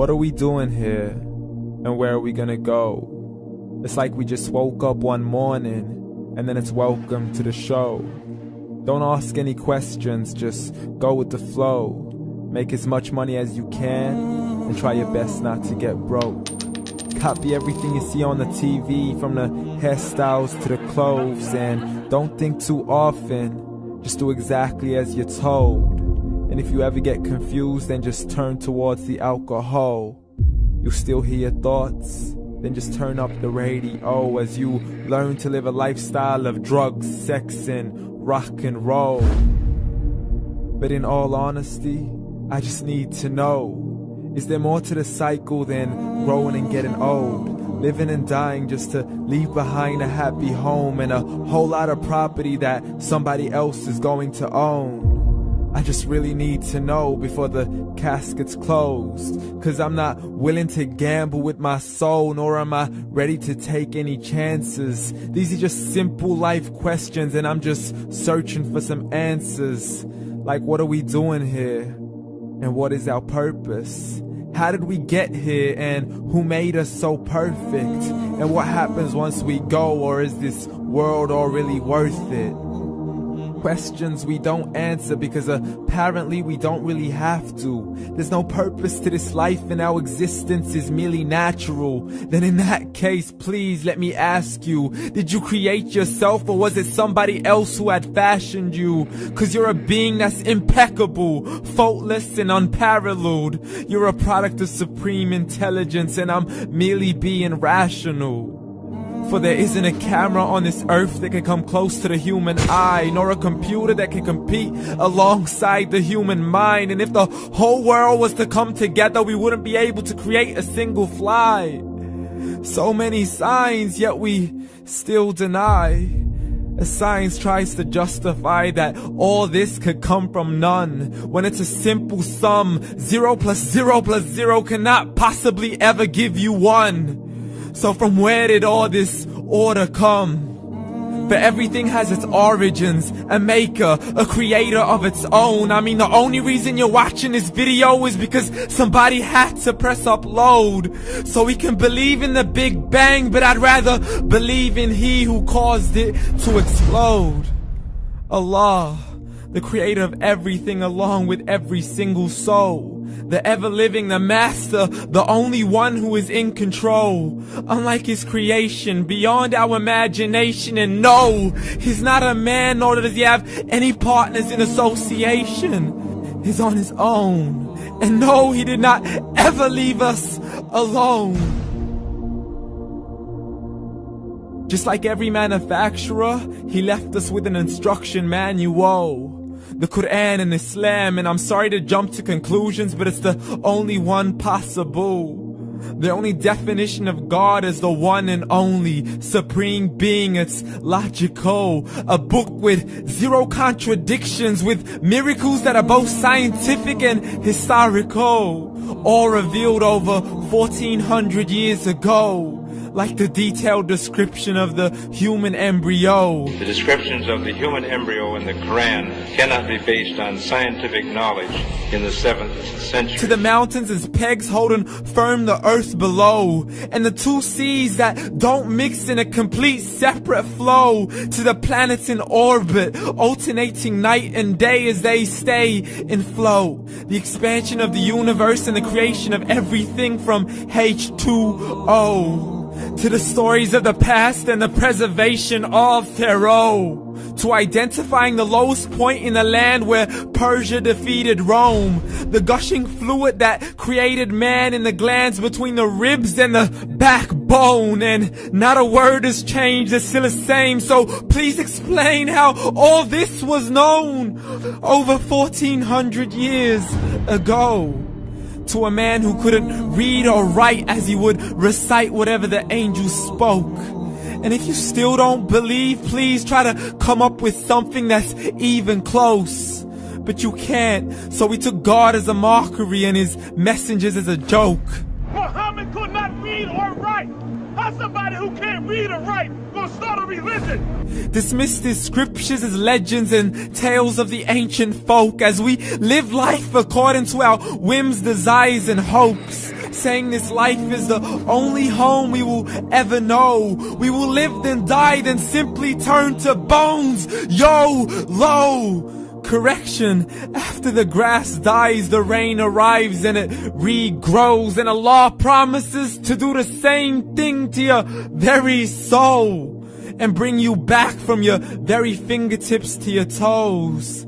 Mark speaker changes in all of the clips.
Speaker 1: What are we doing here? And where are we gonna go? It's like we just woke up one morning and then it's welcome to the show. Don't ask any questions, just go with the flow. Make as much money as you can and try your best not to get broke. Copy everything you see on the TV, from the hairstyles to the clothes, and don't think too often, just do exactly as you're told. And if you ever get confused, then just turn towards the alcohol. You still hear your thoughts? Then just turn up the radio as you learn to live a lifestyle of drugs, sex, and rock and roll. But in all honesty, I just need to know, is there more to the cycle than growing and getting old? Living and dying just to leave behind a happy home and a whole lot of property that somebody else is going to own. I just really need to know before the casket's closed, 'cause I'm not willing to gamble with my soul, nor am I ready to take any chances. These are just simple life questions and I'm just searching for some answers. Like, what are we doing here? And what is our purpose? How did we get here, and who made us so perfect? And what happens once we go, or is this world all really worth it? Questions we don't answer because apparently we don't really have to. There's no purpose to this life and our existence is merely natural. Then in that case, please let me ask you, did you create yourself, or was it somebody else who had fashioned you? 'Cause you're a being that's impeccable, faultless and unparalleled. You're a product of supreme intelligence and I'm merely being rational. For there isn't a camera on this earth that can come close to the human eye, nor a computer that can compete alongside the human mind. And if the whole world was to come together, we wouldn't be able to create a single fly. So many signs, yet we still deny. As science tries to justify that all this could come from none, when it's a simple sum. 0 plus 0 plus 0 cannot possibly ever give you 1. So from where did all this order come? For everything has its origins, a maker, a creator of its own. I mean, the only reason you're watching this video is because somebody had to press upload. So we can believe in the Big Bang, but I'd rather believe in He who caused it to explode. Allah, the creator of everything along with every single soul. The ever-living, the master, the only one who is in control. Unlike his creation, beyond our imagination. And no, he's not a man, nor does he have any partners in association. He's on his own. And no, he did not ever leave us alone. Just like every manufacturer, he left us with an instruction manual. The Quran and Islam, and I'm sorry to jump to conclusions, but it's the only one possible. The only definition of God is the one and only supreme being. It's logical, a book with 0 contradictions, with miracles that are both scientific and historical, all revealed over 1400 years ago. Like the detailed description of the human embryo.
Speaker 2: The descriptions of the human embryo in the Quran cannot be based on scientific knowledge in the 7th century.
Speaker 1: To the mountains as pegs holding firm the earth below, and the 2 seas that don't mix in a complete separate flow. To the planets in orbit, alternating night and day as they stay in flow. The expansion of the universe and the creation of everything from H2O. To the stories of the past and the preservation of Pharaoh. To identifying the lowest point in the land where Persia defeated Rome. The gushing fluid that created man in the glands between the ribs and the backbone. And not a word has changed, it's still the same. So please explain how all this was known over 1400 years ago. To a man who couldn't read or write, as he would recite whatever the angels spoke. And if you still don't believe, please try to come up with something that's even close. But you can't, so we took God as a mockery and his messengers as a joke.
Speaker 3: Muhammad could not read or write. How's somebody who can't read or write gonna start a religion?
Speaker 1: Dismissed his scriptures as legends and tales of the ancient folk, as we live life according to our whims, desires, and hopes. saying this life is the only home we will ever know. We will live then die then simply turn to bones. YOLO! Correction, after the grass dies, the rain arrives and it regrows, and Allah promises to do the same thing to your very soul and bring you back from your very fingertips to your toes,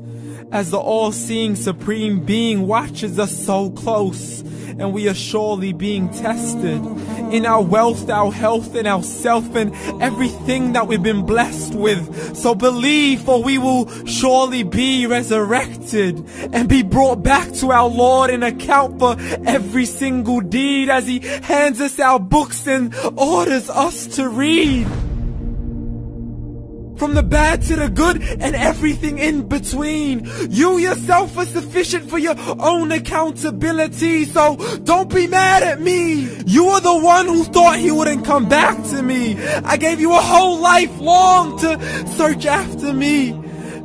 Speaker 1: as the all-seeing supreme being watches us so close, and we are surely being tested in our wealth, our health, and our self, and everything that we've been blessed with. So believe, for we will surely be resurrected and be brought back to our Lord and account for every single deed, as He hands us our books and orders us to read. From the bad to the good and everything in between. You yourself are sufficient for your own accountability, so don't be mad at me. You are the one who thought He wouldn't come back to me. I gave you a whole life long to search after me,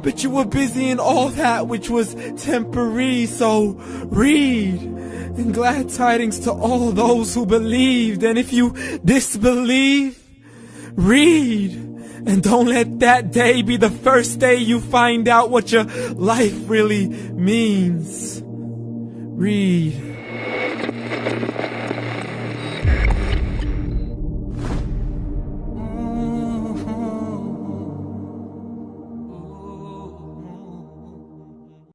Speaker 1: but you were busy in all that which was temporary. So read, and glad tidings to all those who believed. And if you disbelieve, read. And don't let that day be the first day you find out what your life really means. Read.